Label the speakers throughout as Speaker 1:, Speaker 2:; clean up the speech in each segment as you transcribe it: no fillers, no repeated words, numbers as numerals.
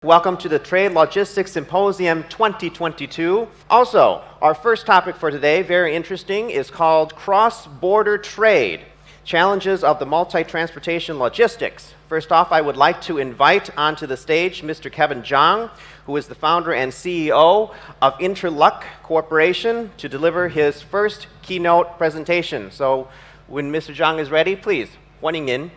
Speaker 1: Welcome to the Trade Logistics Symposium 2022. Also, our first topic for today, very interesting, is called Cross-Border Trade, Challenges of the Multi-Transportation Logistics. First off, I would like to invite onto the stage Mr. Kevin Zhang, who is the founder and CEO of Inteluck Corporation, to deliver his first keynote presentation. So when Mr. Zhang is ready, please, 欢迎您。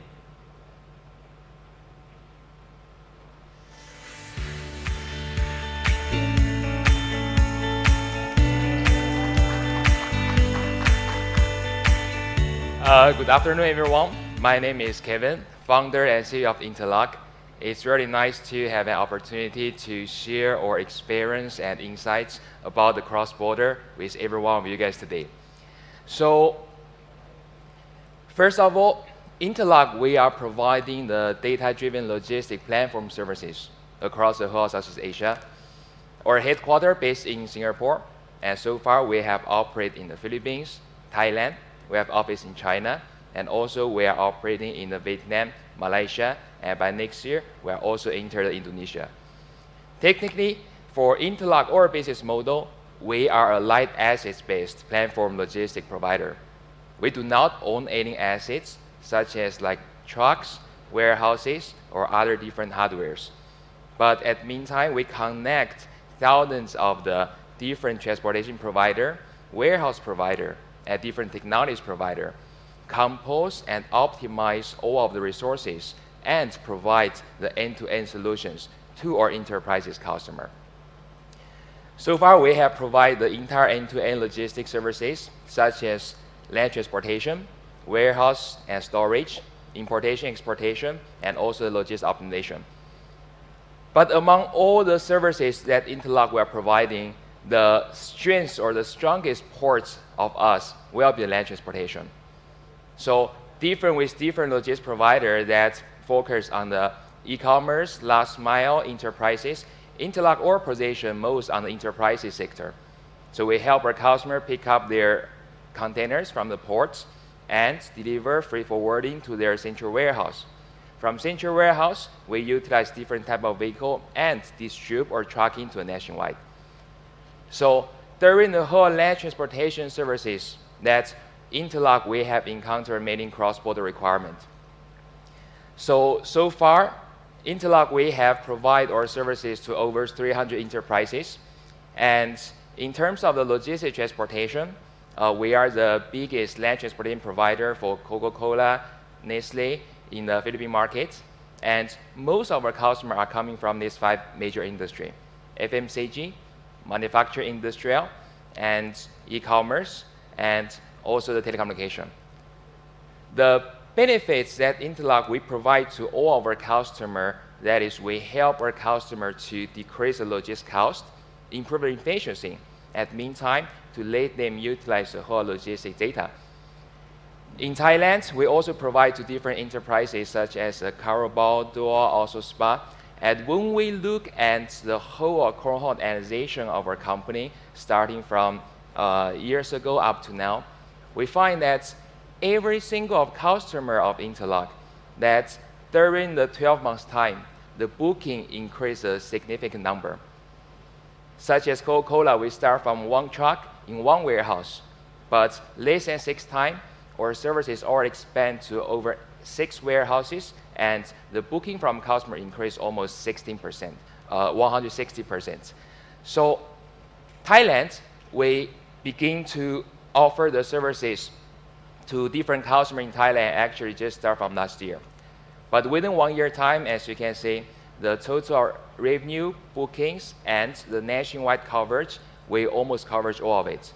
Speaker 2: Good afternoon, everyone. My name is Kevin, founder and CEO of Inteluck. It's really nice to have an opportunity to share our experience and insights about the cross-border with every one of you guys today. So, first of all, Inteluck, we are providing the data-driven logistic platform services across the whole Southeast Asia. Our headquarters based in Singapore, and so far we have operated in the Philippines, Thailand. We have office in China, and also we are operating in Vietnam, Malaysia, and by next year, we are also entering Indonesia. Technically, for Inteluck, our business model, we are a light assets-based platform logistic provider. We do not own any assets, such as like trucks, warehouses, or other different hardwares. But at the meantime, we connect thousands of the different transportation provider, warehouse provider, and different technologies provider, compose and optimize all of the resources and provide the end-to-end solutions to our enterprises customer. So far, we have provided the entire end-to-end logistics services, such as land transportation, warehouse and storage, importation, exportation, and also logistics optimization. But among all the services that Inteluck we are providing, the strengths or the strongest parts of us will be land transportation. So different with different logistics providers that focus on the e-commerce, last mile enterprises, Inteluck our position most on the enterprises sector. So we help our customer pick up their containers from the ports and deliver free forwarding to their central warehouse. From central warehouse, we utilize different type of vehicle and distribute or trucking to a nationwide. So during the whole land transportation services that Inteluck we have encountered many cross-border requirements. So far, Inteluck we have provided our services to over 300 enterprises. And in terms of the logistic transportation, we are the biggest land transportation provider for Coca-Cola, Nestle in the Philippine market. And most of our customers are coming from these 5 major industries: FMCG, manufacturing industrial, and e-commerce, and also the telecommunication. The benefits that Inteluck we provide to all of our customers, that is, we help our customers to decrease the logistics cost, improve the efficiency, at the meantime, to let them utilize the whole logistic data. In Thailand, we also provide to different enterprises such as Carabao, Door, also Spa. And when we look at the whole cohort organization of our company, starting from years ago up to now, we find that every single customer of Inteluck, that during the 12 months time, the booking increased a significant number. Such as Coca-Cola, we start from 1 truck in 1 warehouse, but less than 6 times, our services already expand to over 6 warehouses, and the booking from customer increased almost 16%, 160%. So Thailand, we begin to offer the services to different customers in Thailand, actually just start from last year. But within 1 year time, as you can see, the total revenue, bookings, and the nationwide coverage, we almost covered all of it.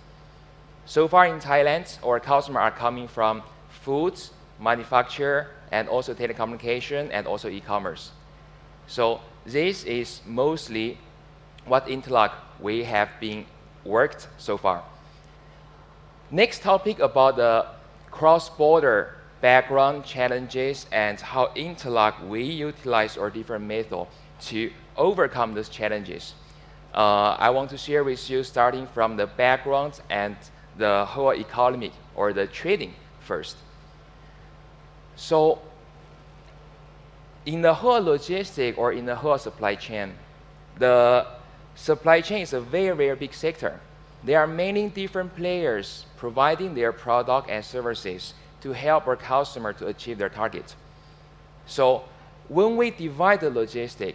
Speaker 2: So far in Thailand, our customers are coming from foods, manufacture, and also telecommunication, and also e-commerce. So this is mostly what Inteluck we have been worked so far. Next topic about the cross-border background challenges and how Inteluck we utilize our different methods to overcome these challenges. I want to share with you starting from the background and the whole economy or the trading first. So in the whole logistic or in the whole supply chain, the supply chain is a very, very big sector. There are many different players providing their product and services to help our customer to achieve their targets. So when we divide the logistic,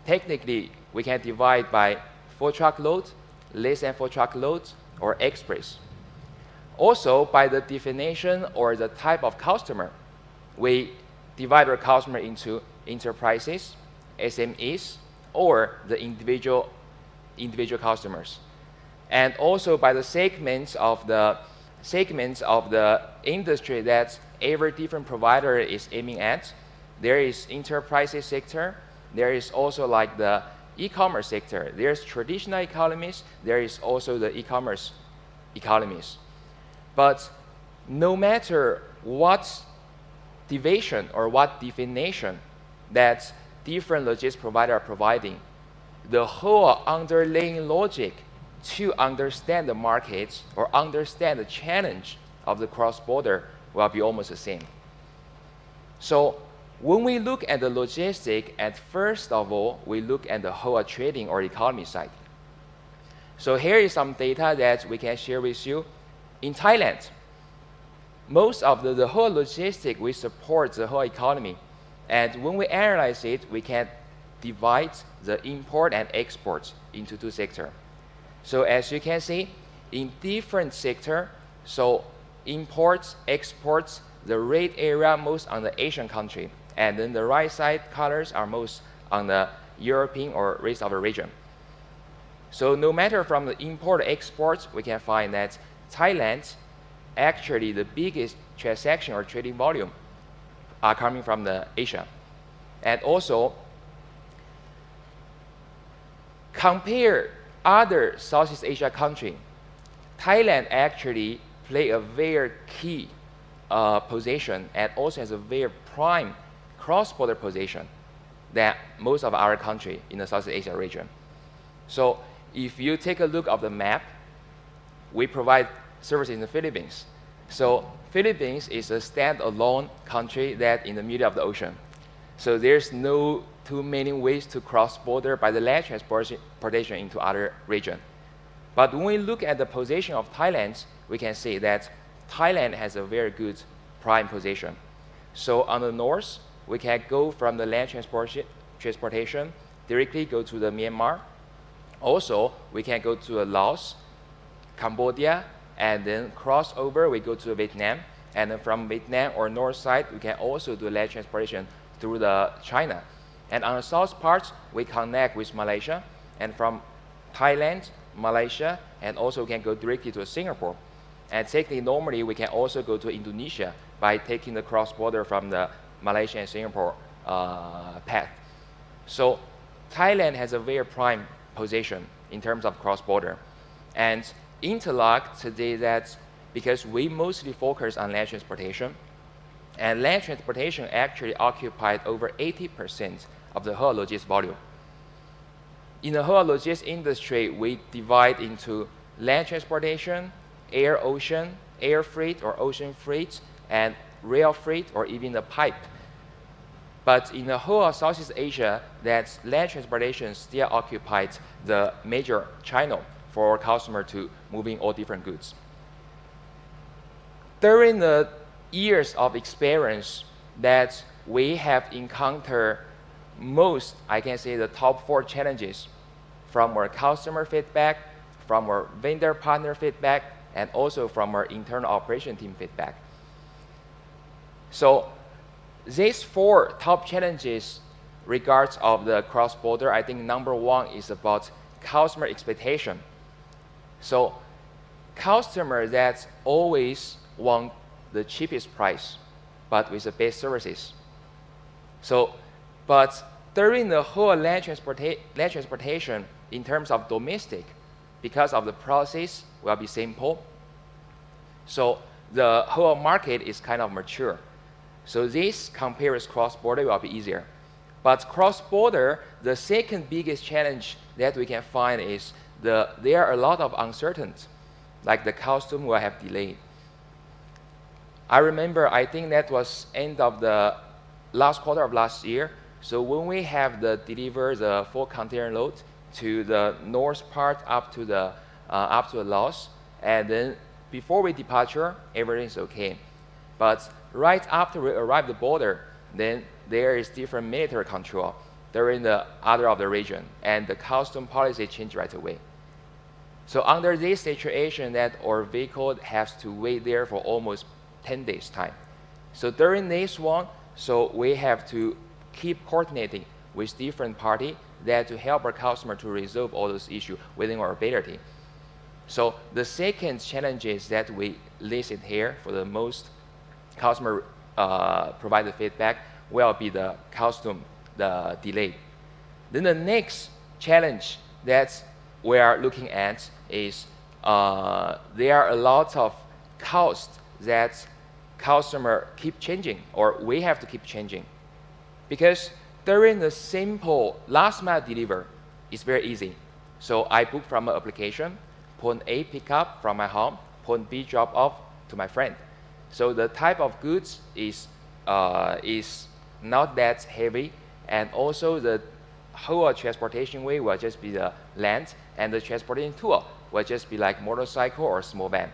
Speaker 2: technically we can divide by full truckload, less than full truckload, or express. Also, by the definition or the type of customer, we divide our customer into enterprises, SMEs, or the individual customers. And also by the segments of the industry that every different provider is aiming at. There is enterprises sector. There is also like the e-commerce sector. There's traditional economies. There is also the e-commerce economies. But no matter what division or what definition that different logistics providers are providing, the whole underlying logic to understand the markets or understand the challenge of the cross-border will be almost the same. So when we look at the logistic, at first of all, we look at the whole trading or economy side. So here is some data that we can share with you. In Thailand, most of the whole logistic, we support the whole economy. And when we analyze it, we can divide the import and export into two sectors. So as you can see, in different sectors, so imports, exports, the red area most on the Asian country, and then the right side colors are most on the European or rest of the region. So no matter from the import or exports, we can find that Thailand, actually the biggest transaction or trading volume are coming from the Asia. And also, compare other Southeast Asia country, Thailand actually play a very key position and also has a very prime cross-border position than most of our country in the Southeast Asia region. So if you take a look at the map, we provide services in the Philippines. So Philippines is a standalone country that in the middle of the ocean. So there's no too many ways to cross border by the land transportation into other region. But when we look at the position of Thailand, we can see that Thailand has a very good prime position. So on the north, we can go from the land transportation directly go to the Myanmar. Also, we can go to Laos, Cambodia, and then cross over, we go to Vietnam. And then from Vietnam or north side, we can also do land transportation through the China. And on the south part, we connect with Malaysia. And from Thailand, Malaysia, and also we can go directly to Singapore. And technically, normally, we can also go to Indonesia by taking the cross-border from the Malaysia and Singapore path. So Thailand has a very prime position in terms of cross-border. And Inteluck today, that's because we mostly focus on land transportation, and land transportation actually occupied over 80% of the whole logistics volume. In the whole logistics industry, we divide into land transportation, air, ocean, air freight or ocean freight, and rail freight or even the pipe. But in the whole of Southeast Asia, that land transportation still occupied the major channel for our customer to moving all different goods. During the years of experience that we have encountered most, I can say the top 4 challenges from our customer feedback, from our vendor partner feedback, and also from our internal operation team feedback. So these 4 top challenges regards of the cross-border, I think number 1 is about customer expectation. So customers that always want the cheapest price, but with the best services. So, but during the whole land transportation in terms of domestic, because of the process will be simple, so the whole market is kind of mature. So this compared with cross-border will be easier. But cross-border, the second biggest challenge that we can find is there are a lot of uncertainties, like the custom will have delay. I remember, I think that was end of the last quarter of last year, So when we have the deliver the full container load to the north part up to the Laos, and then before we departure, everything's okay. But right after we arrive the border, then there is different military control during the other of the region, and the custom policy change right away. So under this situation, that our vehicle has to wait there for almost 10 days time. So during this one, so we have to keep coordinating with different party that to help our customer to resolve all those issues within our ability. So the second challenge is that we listed here for the most customer provided feedback will be the custom the delay. Then the next challenge that we are looking at is there are a lot of costs that customer keep changing, or we have to keep changing. Because during the simple last mile deliver, it's very easy. So I book from an application, point A pick up from my home, point B drop off to my friend. So the type of goods is not that heavy, and also the whole transportation way will just be the land, and the transportation tool will just be like motorcycle or small van.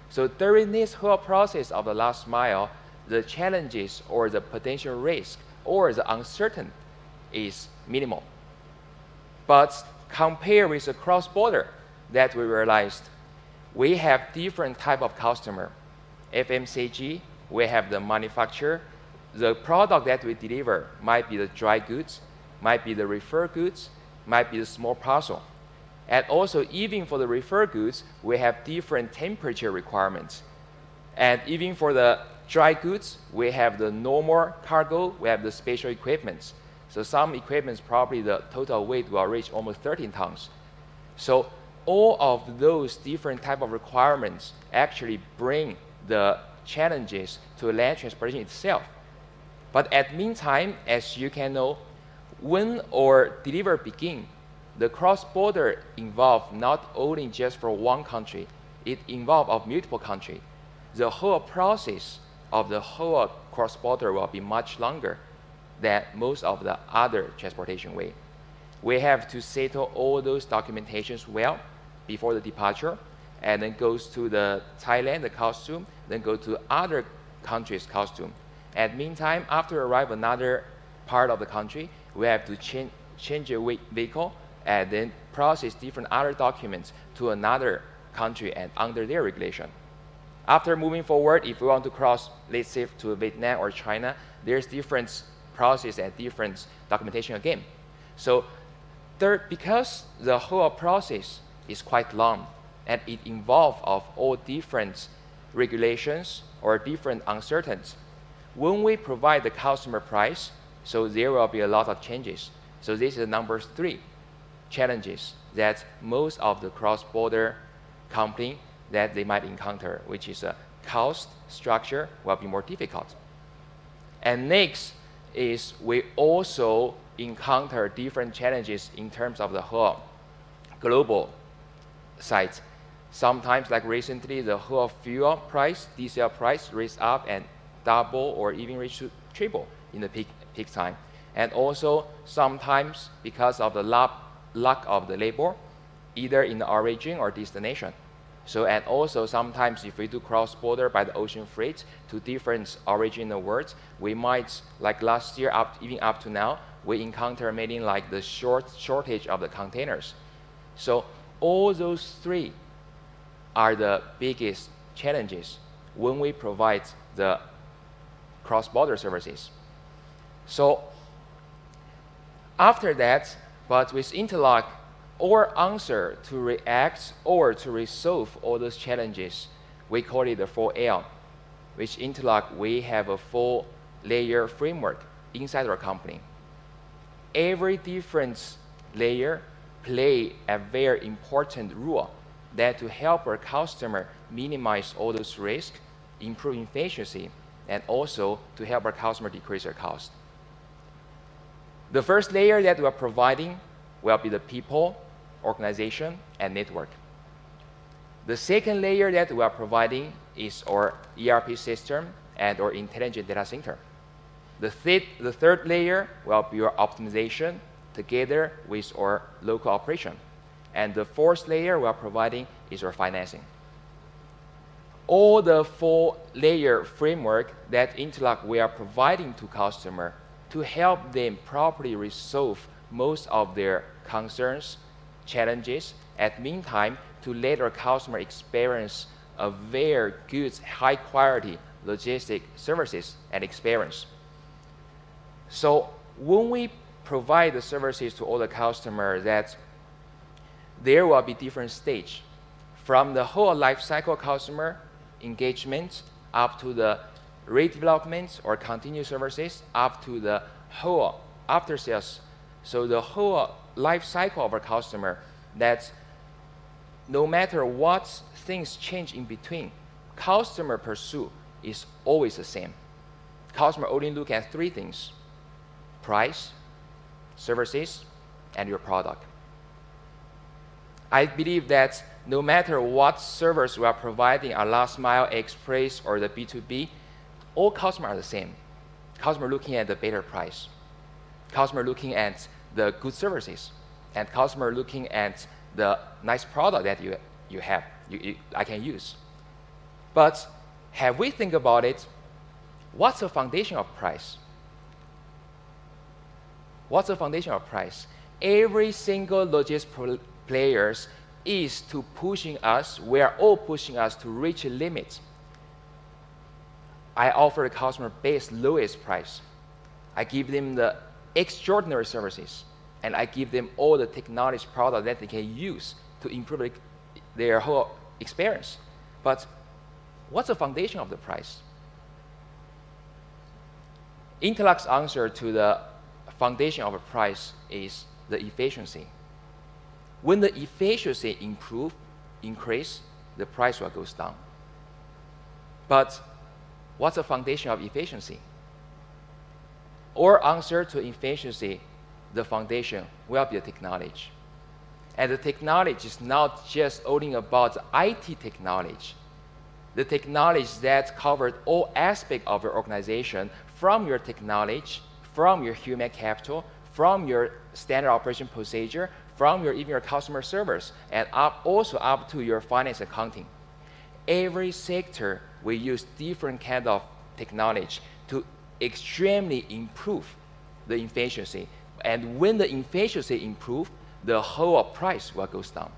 Speaker 2: So during this whole process of the last mile, the challenges or the potential risk or the uncertainty is minimal. But compared with the cross-border that we realized, we have different type of customer. FMCG, we have the manufacturer. The product that we deliver might be the dry goods, might be the refer goods, might be the small parcel. And also, even for the refer goods, we have different temperature requirements. And even for the dry goods, we have the normal cargo, we have the special equipments. So some equipments, probably the total weight will reach almost 13 tons. So all of those different type of requirements actually bring the challenges to land transportation itself. But at meantime, as you can know, when our delivery begin, the cross-border involve not only just for one country, it involve of multiple countries. The whole process of the whole cross-border will be much longer than most of the other transportation way. We have to settle all those documentations well before the departure, and then goes to the Thailand, the custom, then go to other countries' custom. At meantime, after arrive another part of the country, we have to change a vehicle and then process different other documents to another country and under their regulation. After moving forward, if we want to cross, let's say, to Vietnam or China, there's different process and different documentation again. So because the whole process is quite long and it involves of all different regulations or different uncertainties, when we provide the customer price, so there will be a lot of changes. So this is number 3 challenges that most of the cross-border company that they might encounter, which is a cost structure will be more difficult. And next is we also encounter different challenges in terms of the whole global side. Sometimes, like recently, the whole fuel price, diesel price, raised up and double or even reach to triple in the peak time. And also sometimes because of the lack of the labor, either in the origin or destination. So, and also sometimes if we do cross-border by the ocean freight to different origin in the world, we might, like last year, even up to now, we encounter many like the shortage of the containers. So all those 3 are the biggest challenges when we provide the cross-border services. So after that, but with Inteluck, our answer to react or to resolve all those challenges, we call it the 4L. With Inteluck, we have a 4-layer framework inside our company. Every different layer play a very important role that to help our customer minimize all those risks, improve efficiency, and also to help our customer decrease their cost. The first layer that we are providing will be the people, organization, and network. The second layer that we are providing is our ERP system and our intelligent data center. The third layer will be your optimization together with our local operation. And the fourth layer we are providing is our financing. All the four-layer framework that Inteluck we are providing to customer to help them properly resolve most of their concerns, challenges, at meantime to let our customer experience a very good, high-quality logistic services and experience. So when we provide the services to all the customers, that there will be different stage, from the whole life cycle customer engagement up to the redevelopment or continuous services up to the whole after sales. So the whole life cycle of our customer, that no matter what things change in between, customer pursuit is always the same. Customer only look at three things: price, services, and your product. I believe that no matter what service we are providing, our last mile, express, or the B2B, all customers are the same. Customer looking at the better price. Customer looking at the good services. And customer looking at the nice product that you have, I can use. But have we think about it? What's the foundation of price? What's the foundation of price? Every single logistics players is to pushing us, we are all pushing us to reach a limit. I offer the customer best lowest price. I give them the extraordinary services, and I give them all the technology product that they can use to improve their whole experience. But what's the foundation of the price? Inteluck's answer to the foundation of a price is the efficiency. When the efficiency increase, the price will go down. But what's the foundation of efficiency? Our answer to efficiency, the foundation will be the technology. And the technology is not just only about the IT technology. The technology that covered all aspects of your organization, from your technology, from your human capital, from your standard operation procedure, from even your customer service, and also up to your finance accounting. Every sector we use different kind of technology to extremely improve the efficiency. And when the efficiency improves, the whole price will go down.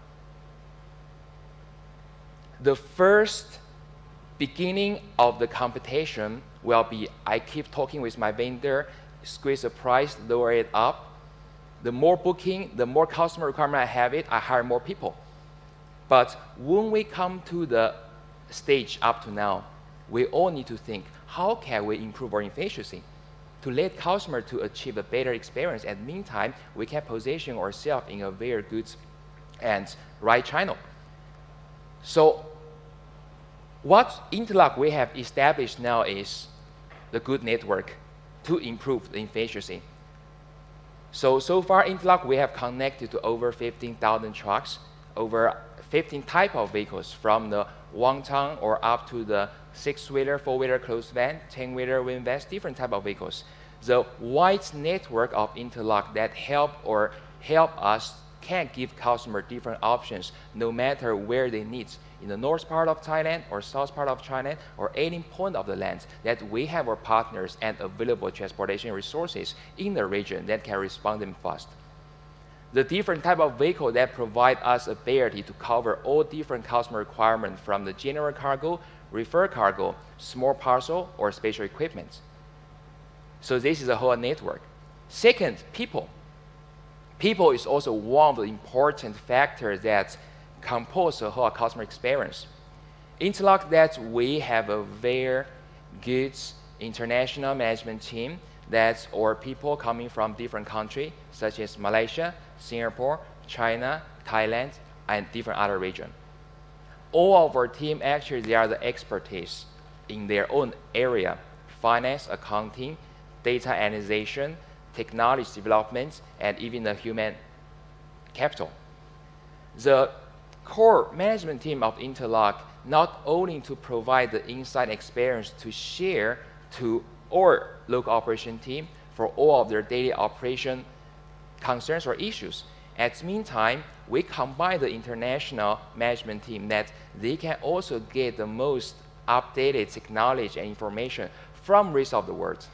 Speaker 2: The first beginning of the competition will be, I keep talking with my vendor, squeeze the price, lower it up. The more booking, the more customer requirement I have it, I hire more people. But when we come to the stage up to now, we all need to think, how can we improve our efficiency to let customer to achieve a better experience? And meantime, we can position ourselves in a very good and right channel. So what Inteluck we have established now is the good network to improve the efficiency. So far, Inteluck, we have connected to over 15,000 trucks, over 15 type of vehicles, from the one-ton or up to the 6-wheeler, 4-wheeler closed van, 10-wheeler wind vans, different type of vehicles. The wide network of Inteluck that help us can give customer different options no matter where they need. In the north part of Thailand or south part of China or any point of the land, that we have our partners and available transportation resources in the region that can respond them fast. The different type of vehicle that provide us ability to cover all different customer requirements, from the general cargo, refer cargo, small parcel, or special equipment. So this is a whole network. Second, people. People is also one of the important factors that compose the whole customer experience. Inteluck, that we have a very good international management team, that's our people coming from different countries such as Malaysia, Singapore, China, Thailand, and different other regions. All of our team, actually, they are the expertise in their own area: finance, accounting, data analyzation, technology development, and even the human capital. The core management team of Inteluck not only to provide the insight experience to share to or local operation team for all of their daily operation concerns or issues. At the meantime, we combine the international management team that they can also get the most updated technology and information from rest of the world.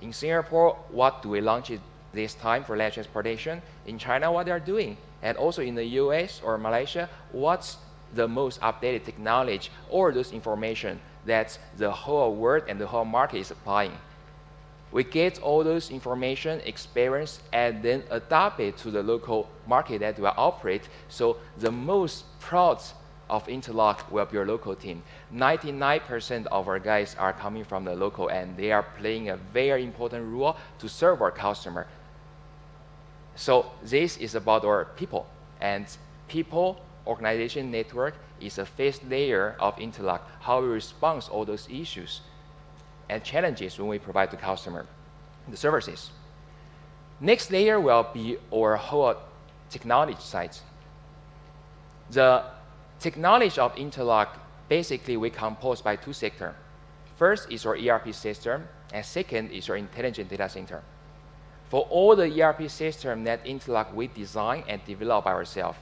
Speaker 2: In Singapore, what do we launch this time for land transportation? In China, what they are doing? And also in the US or Malaysia, what's the most updated technology or those information that the whole world and the whole market is applying? We get all those information, experience, and then adapt it to the local market that we operate. So the most proud of Inteluck will be our local team. 99% of our guys are coming from the local, and they are playing a very important role to serve our customer. So this is about our people, and people organization network is a fifth layer of Inteluck, how we respond to all those issues and challenges when we provide to customer the services. Next layer will be our whole technology side. The technology of Inteluck, basically we compose by two sectors. First is our ERP system, and second is our intelligent data center. For all the ERP system that Inteluck we design and develop by ourselves,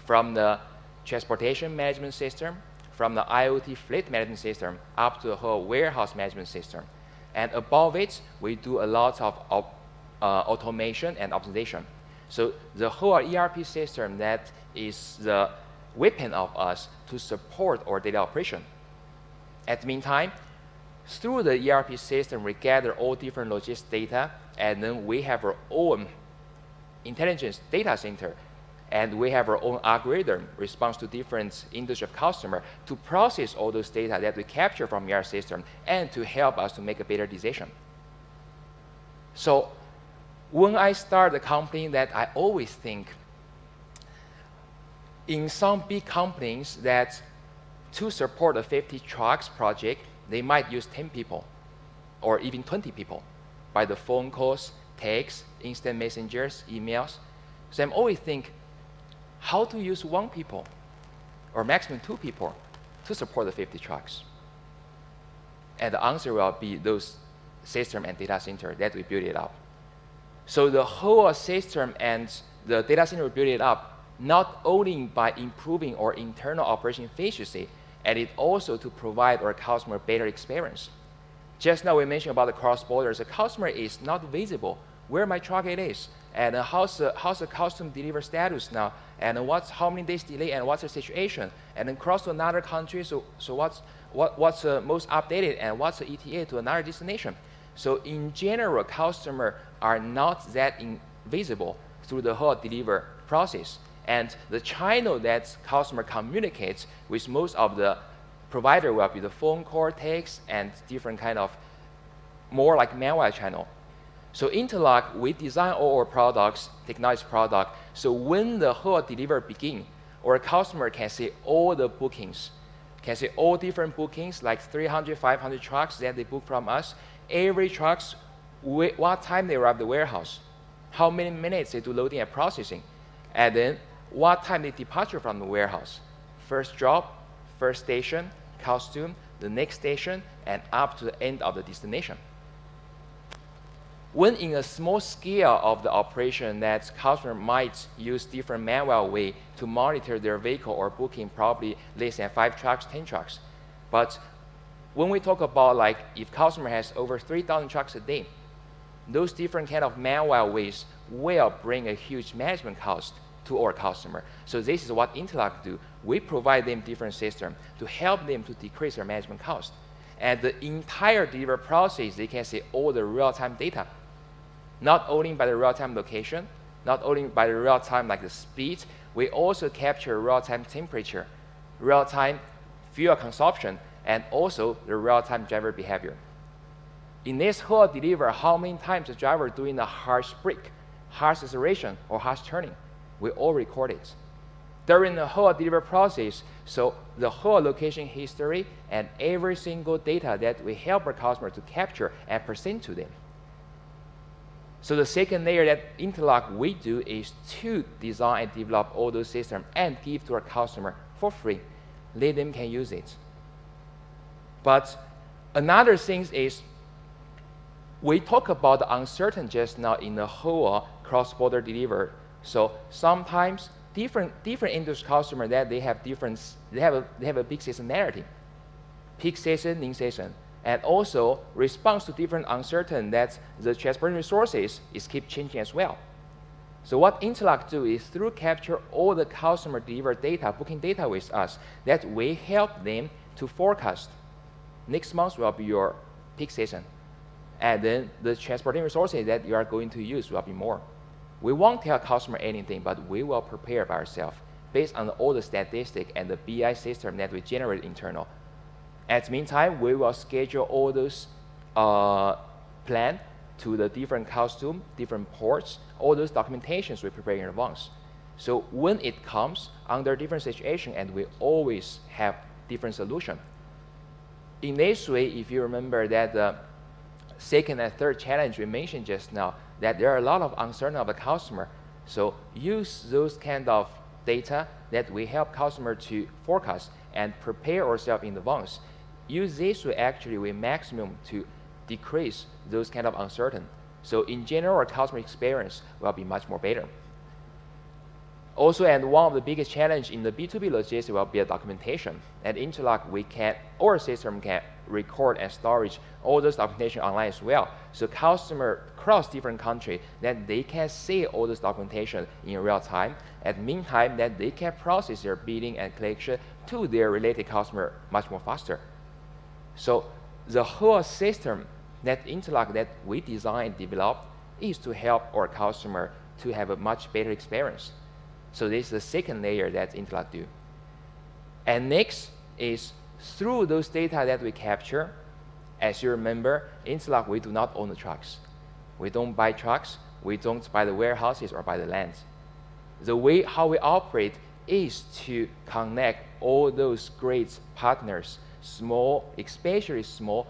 Speaker 2: from the transportation management system, from the IoT fleet management system, up to the whole warehouse management system. And above it, we do a lot of automation and optimization. So the whole ERP system that is the weapon of us to support our daily operation. At the meantime, through the ERP system, we gather all different logistics data, and then we have our own intelligence data center, and we have our own algorithm response to different industry of customer to process all those data that we capture from ERP system and to help us to make a better decision. So when I start the company, that I always think in some big companies that to support a 50 trucks project, they might use 10 people or even 20 people by the phone calls, texts, instant messengers, emails. So I'm always think how to use one people or maximum 2 people to support the 50 trucks. And the answer will be those system and data center that we build it up. So the whole system and the data center we build it up not only by improving our internal operation efficiency, and it also to provide our customer better experience. Just now we mentioned about the cross-border. The customer is not visible where my truck it is, and how's the custom delivery status now, and how many days delay, and what's the situation, and then cross to another country. So what's the most updated, and what's the ETA to another destination? So in general, customers are not that invisible through the whole delivery process, and the channel that customer communicates with most of the provider will be the phone call, text, and different kind of more like manual channel. So Inteluck, we design all our products, technology product, so when the whole delivery begin, our customer can see all the bookings, can see all different bookings, like 300, 500 trucks that they book from us. Every trucks, what time they arrive at the warehouse, how many minutes they do loading and processing, and then what time they departure from the warehouse. First drop, first station, costume, the next station, and up to the end of the destination. When in a small scale of the operation that customer might use different manual way to monitor their vehicle or booking, probably less than 5 trucks, 10 trucks. But when we talk about like if customer has over 3,000 trucks a day, those different kind of manual ways will bring a huge management cost to our customer. So this is what Inteluck do. We provide them different system to help them to decrease their management cost. And the entire delivery process, they can see all the real-time data. Not only by the real-time location, not only by the real-time like the speed, we also capture real-time temperature, real-time fuel consumption, and also the real-time driver behavior. In this whole delivery, how many times the driver doing a harsh brake, harsh acceleration, or harsh turning, we all record it. During the whole delivery process, so the whole location history and every single data that we help our customer to capture and present to them. So the second layer that Inteluck we do is to design and develop all those systems and give to our customer for free. Let them can use it. But another thing is we talk about the uncertain just now in the whole cross-border delivery. So sometimes different industry customers that they have a big seasonality, peak season, in season, and also response to different uncertain that the transportation resources is keep changing as well. So what Inteluck do is through capture all the customer delivered data, booking data with us, that we help them to forecast next month will be your peak season. And then the transporting resources that you are going to use will be more. We won't tell customer anything, but we will prepare by ourselves based on all the statistics and the BI system that we generate internal. At the meantime, we will schedule all those plan to the different costume, different ports, all those documentations we prepare in advance. So when it comes under different situation, and we always have different solution. In this way, if you remember that the second and third challenge we mentioned just now, that there are a lot of uncertainty of the customer. So use those kind of data that we help customer to forecast and prepare ourselves in advance. Use this to actually we maximum to decrease those kind of uncertainty. So in general, our customer experience will be much more better. Also, and one of the biggest challenge in the B2B logistics will be a documentation. At Inteluck, our system can record and storage all those documentation online as well. So customer across different countries, that they can see all this documentation in real time. At the meantime, that they can process their bidding and collection to their related customer much more faster. So the whole system that Inteluck that we design and develop is to help our customer to have a much better experience. So this is the second layer that Inteluck do. And next is through those data that we capture. As you remember, Inteluck, we do not own the trucks. We don't buy trucks. We don't buy the warehouses or buy the land. The way how we operate is to connect all those great partners, small, especially small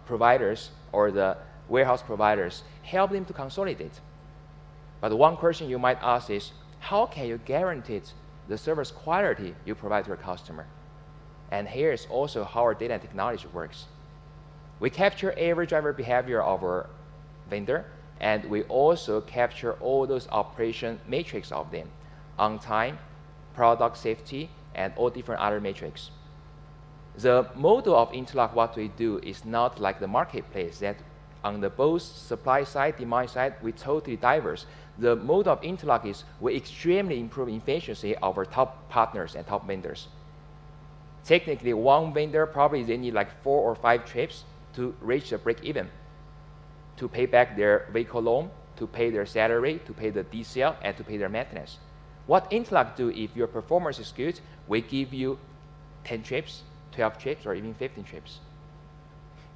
Speaker 2: providers or the warehouse providers, help them to consolidate. But one question you might ask is, how can you guarantee the service quality you provide to your customer? And here is also how our data and technology works. We capture every driver behavior of our vendor, and we also capture all those operation metrics of them, on time, product safety, and all different other metrics. The model of Inteluck, what we do is not like the marketplace that on the both supply side, demand side, we totally diverse. The model of Inteluck is we extremely improve efficiency of our top partners and top vendors. Technically, one vendor probably they need like 4 or 5 trips to reach the break even, to pay back their vehicle loan, to pay their salary, to pay the DCL, and to pay their maintenance. What Inteluck do, if your performance is good, we give you 10 trips, 12 trips, or even 15 trips.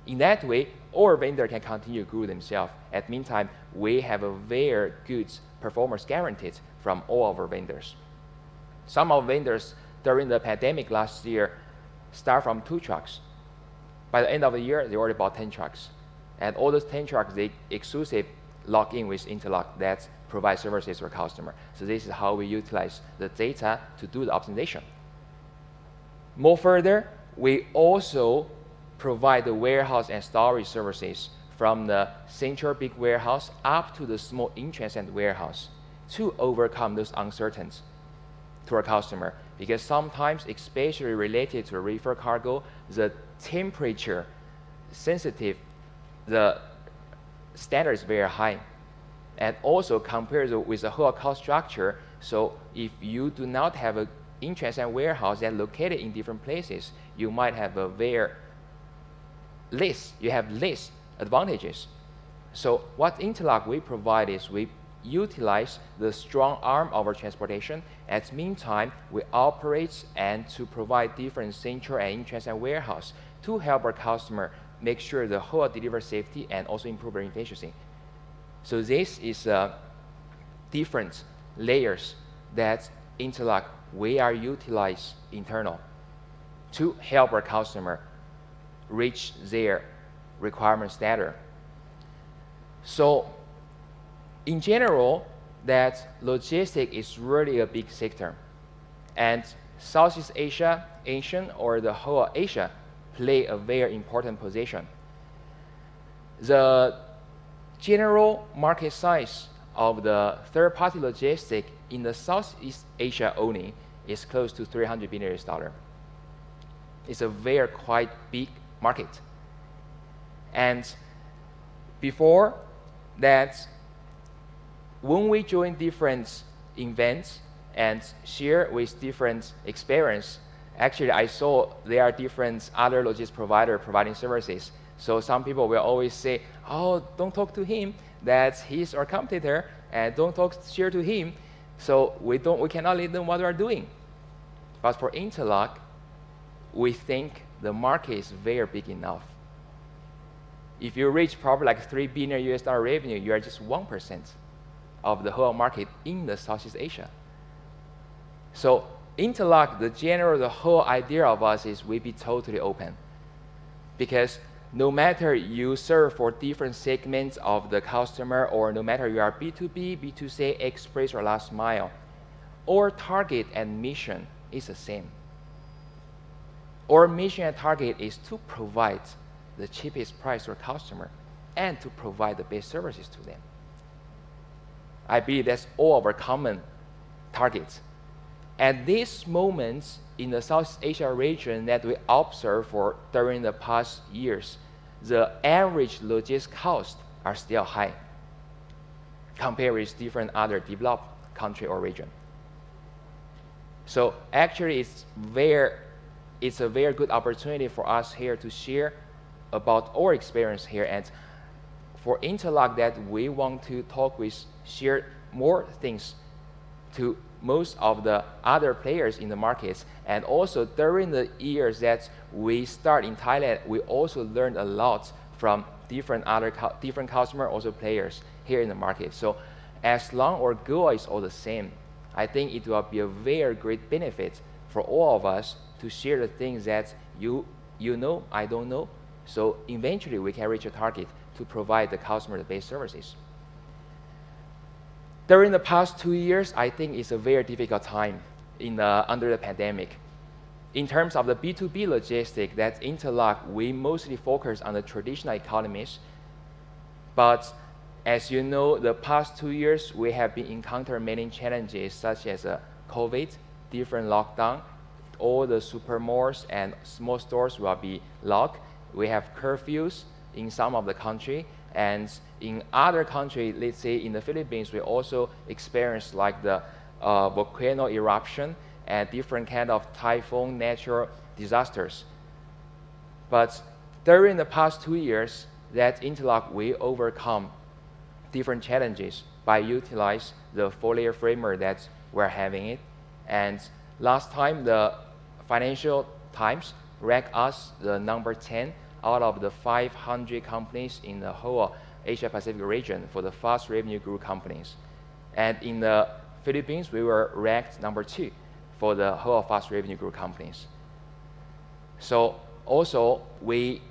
Speaker 2: In that way, our vendor can continue to grow themselves. At the meantime, we have a very good performance guaranteed from all of our vendors. Some of vendors during the pandemic last year start from 2 trucks. By the end of the year, they already bought 10 trucks. And all those 10 trucks, they exclusive log in with Inteluck that provide services to our customer. So this is how we utilize the data to do the optimization. More further, we also provide the warehouse and storage services from the central big warehouse up to the small in-transit warehouse to overcome those uncertainties to our customer. Because sometimes, especially related to reefer cargo, the temperature sensitive, the standard is very high. And also compared with the whole cost structure, so if you do not have an in-transit warehouse that located in different places, you might have a very less advantages. So what Inteluck we provide is we utilize the strong arm of our transportation. At the meantime, we operate and to provide different central and in-transit warehouse to help our customer make sure the whole deliver safety and also improve their efficiency. So this is different layers that Inteluck we are utilize internal to help our customer reach their requirement status. So in general, that logistics is really a big sector. And Southeast Asia, Asian, or the whole Asia play a very important position. The general market size of the third-party logistics in the Southeast Asia only is close to $300 billion. It's a very quite big market. And before that, when we join different events and share with different experience, actually I saw there are different other logistics providers providing services. So some people will always say, oh, don't talk to him, that he's our competitor, and don't share to him. So we cannot let them what we are doing. But for Inteluck, we think the market is very big enough. If you reach probably like $3 billion revenue, you are just 1% of the whole market in the Southeast Asia. So Inteluck, the whole idea of us is we be totally open. Because no matter you serve for different segments of the customer, or no matter you are B2B, B2C, express, or last mile, our target and mission is the same. Our mission and target is to provide the cheapest price to our customer and to provide the best services to them. I believe that's all of our common targets. At these moments in the Southeast Asia region that we observe during the past years, the average logistics costs are still high compared with different other developed country or region. So actually it's a very good opportunity for us here to share about our experience here, and for Inteluck that we want to share more things to most of the other players in the markets. And also during the years that we start in Thailand, we also learned a lot from different customer, also players here in the market. So as long our goal is all the same, I think it will be a very great benefit for all of us to share the things that you know, I don't know. So eventually we can reach a target to provide the customer the best services. During the past 2 years, I think it's a very difficult time under the pandemic. In terms of the B2B logistics, that's Inteluck, we mostly focus on the traditional economies. But as you know, the past 2 years, we have been encountering many challenges such as COVID, different lockdown, all the supermalls and small stores will be locked. We have curfews in some of the country, and in other countries, let's say in the Philippines, we also experience like the volcano eruption and different kind of typhoon natural disasters. But during the past 2 years, that Inteluck, we overcome different challenges by utilize the 4-layer framework that we're having it. And last time, the Financial Times ranked us the number 10 out of the 500 companies in the whole Asia Pacific region for the fast revenue group companies. And in the Philippines, we were ranked number 2 for the whole fast revenue group companies. So also, we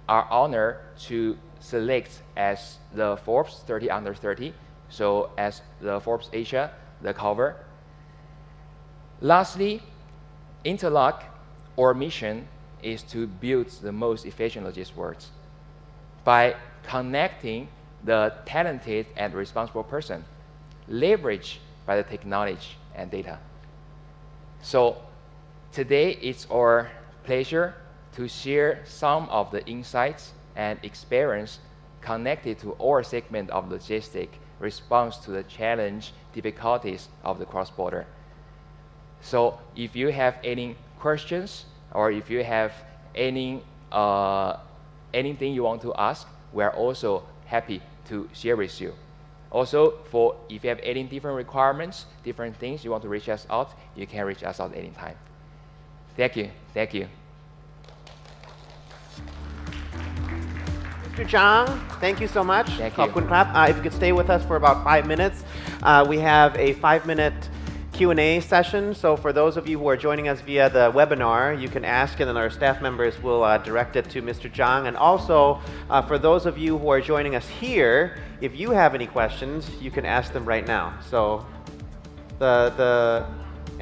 Speaker 2: are honored to select as the Forbes 30 under 30, so as the Forbes Asia, the cover. Lastly, Inteluck, our mission is to build the most efficient logistics world by connecting the talented and responsible person, leveraged by the technology and data. So today it's our pleasure to share some of the insights and experience connected to our segment of logistics response to the challenge, difficulties of the cross-border. So if you have any questions, or if you have anything you want to ask, we are also happy to share with you. Also, if you have any different requirements, different things you want to reach us out, you can reach us out anytime. Thank you. Thank you.
Speaker 1: Mr. Zhang, thank you so much.
Speaker 2: Thank you.
Speaker 1: ขอบคุณครับ if you could stay with us for about 5 minutes. We have a 5-minute Q&A session. So for those of you who are joining us via the webinar, you can ask and then our staff members will direct it to Mr. Zhang. And also for those of you who are joining us here, if you have any questions, you can ask them right now. So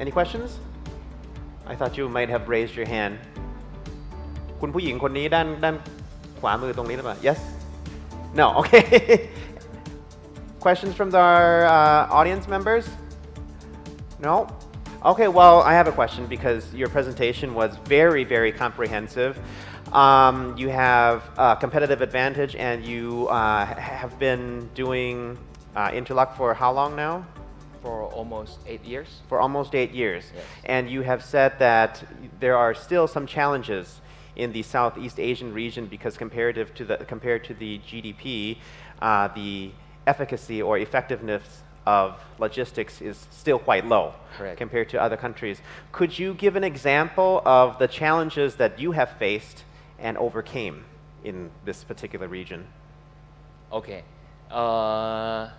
Speaker 1: any questions? I thought you might have raised your hand. คุณผู้หญิงคนนี้ด้านขวามือตรงนี้หรือเปล่า Yes? No, okay. Questions from our audience members? No? Okay, well, I have a question because your presentation was very, very comprehensive. You have a competitive advantage, and you have been doing Inteluck for how long now?
Speaker 2: For almost 8 years.
Speaker 1: For almost 8 years.
Speaker 2: Yes.
Speaker 1: And you have said that there are still some challenges in the Southeast Asian region because compared to the GDP, the efficacy or effectiveness of logistics is still quite low.
Speaker 2: Correct.
Speaker 1: Compared to other countries. Could you give an example of the challenges that you have faced and overcame in this particular region?
Speaker 2: Okay. All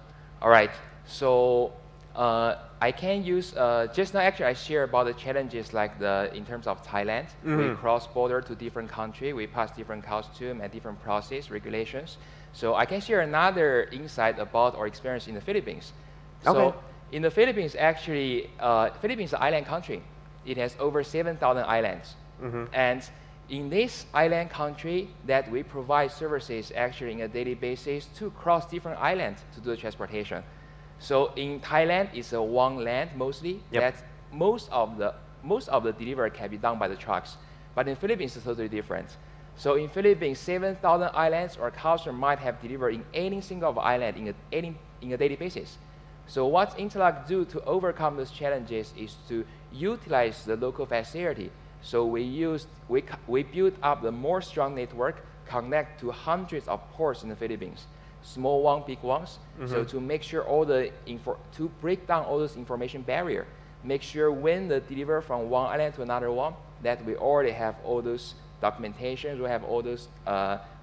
Speaker 2: right. So I can use just now. Actually, I share about the challenges like in terms of Thailand. We cross border to different country. We pass different costume and different process regulations. So I can share another insight about our experience in the Philippines.
Speaker 1: Okay.
Speaker 2: So in the Philippines, actually, Philippines is an island country. It has over 7,000 islands, and in this island country that we provide services actually on a daily basis to cross different islands to do the transportation. So in Thailand, it's a one land mostly.
Speaker 1: Yep.
Speaker 2: That most of the delivery can be done by the trucks. But in Philippines, it's totally different. So in Philippines, 7,000 islands, our customer might have delivered in any single island in a daily basis. So what Inteluck do to overcome those challenges is to utilize the local facility. So we built up the more strong network, connect to hundreds of ports in the Philippines, small one, big ones. So to make sure to break down all those information barrier, make sure when the deliver from one island to another one, that we already have all those documentations, we have all those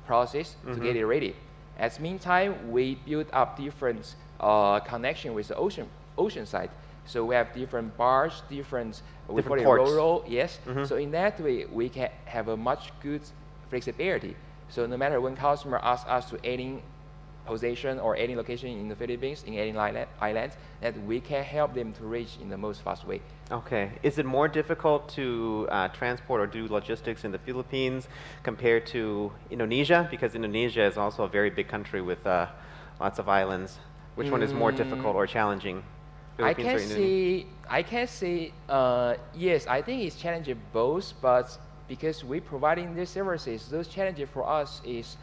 Speaker 2: process to get it ready. At meantime, we built up different connection with the ocean side. So we have different barges, we call it
Speaker 1: ports.
Speaker 2: ro-ro, yes. So in that way, we can have a much good flexibility. So no matter when customer asks us to any position or any location in the Philippines, in any island, that we can help them to reach in the most fast way.
Speaker 1: Okay. Is it more difficult to transport or do logistics in the Philippines compared to Indonesia? Because Indonesia is also a very big country with lots of islands. Which one is more difficult or challenging?
Speaker 2: I can say yes, I think it's challenging both, but because we're providing these services, those challenges for us is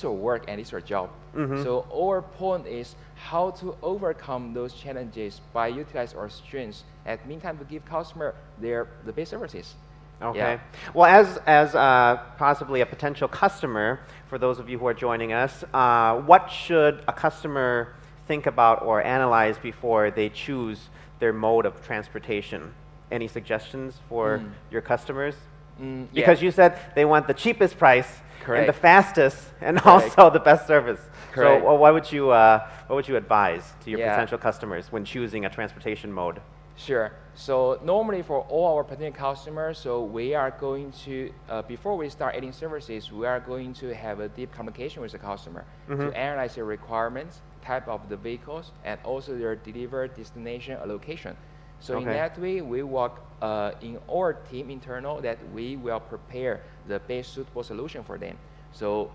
Speaker 2: our work and it's our job. So our point is how to overcome those challenges by utilizing our strengths. At meantime, to give customer the best services.
Speaker 1: Okay.
Speaker 2: Yeah.
Speaker 1: Well, as possibly a potential customer, for those of you who are joining us, what should a customer think about or analyze before they choose their mode of transportation? Any suggestions for your customers? Because you said they want the cheapest price and the fastest and also the best service.
Speaker 2: Correct.
Speaker 1: So what would you advise to your potential customers when choosing a transportation mode?
Speaker 2: Sure. So normally for all our potential customers, so we are going to, before we start adding services, we are going to have a deep communication with the customer to analyze their requirements, type of the vehicles, and also their delivered destination or location. So in that way, we work in our team internal that we will prepare the best suitable solution for them. So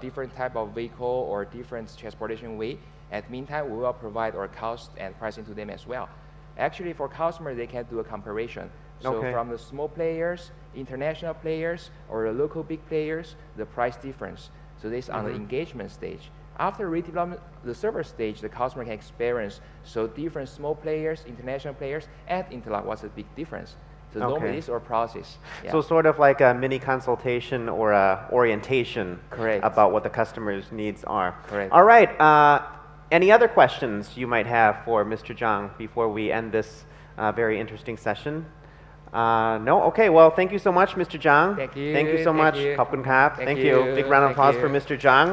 Speaker 2: different type of vehicle or different transportation way. At meantime, we will provide our cost and pricing to them as well. Actually, for customers, they can do a comparison. So from the small players, international players, or the local big players, the price difference. So this is on the engagement stage. After redevelopment, the server stage, the customer can experience so different small players, international players at Inteluck. What's the big difference? So normally this is our process. Yeah.
Speaker 1: So sort of like a mini consultation or a orientation about what the customer's needs are.
Speaker 2: Correct.
Speaker 1: All right. Any other questions you might have for Mr. Zhang before we end this very interesting session? No? Okay, well, thank you so much, Mr. Zhang.
Speaker 2: Thank you.
Speaker 1: Thank you so much. ขอบคุณครับ. Thank you. Big round of applause for Mr. Zhang.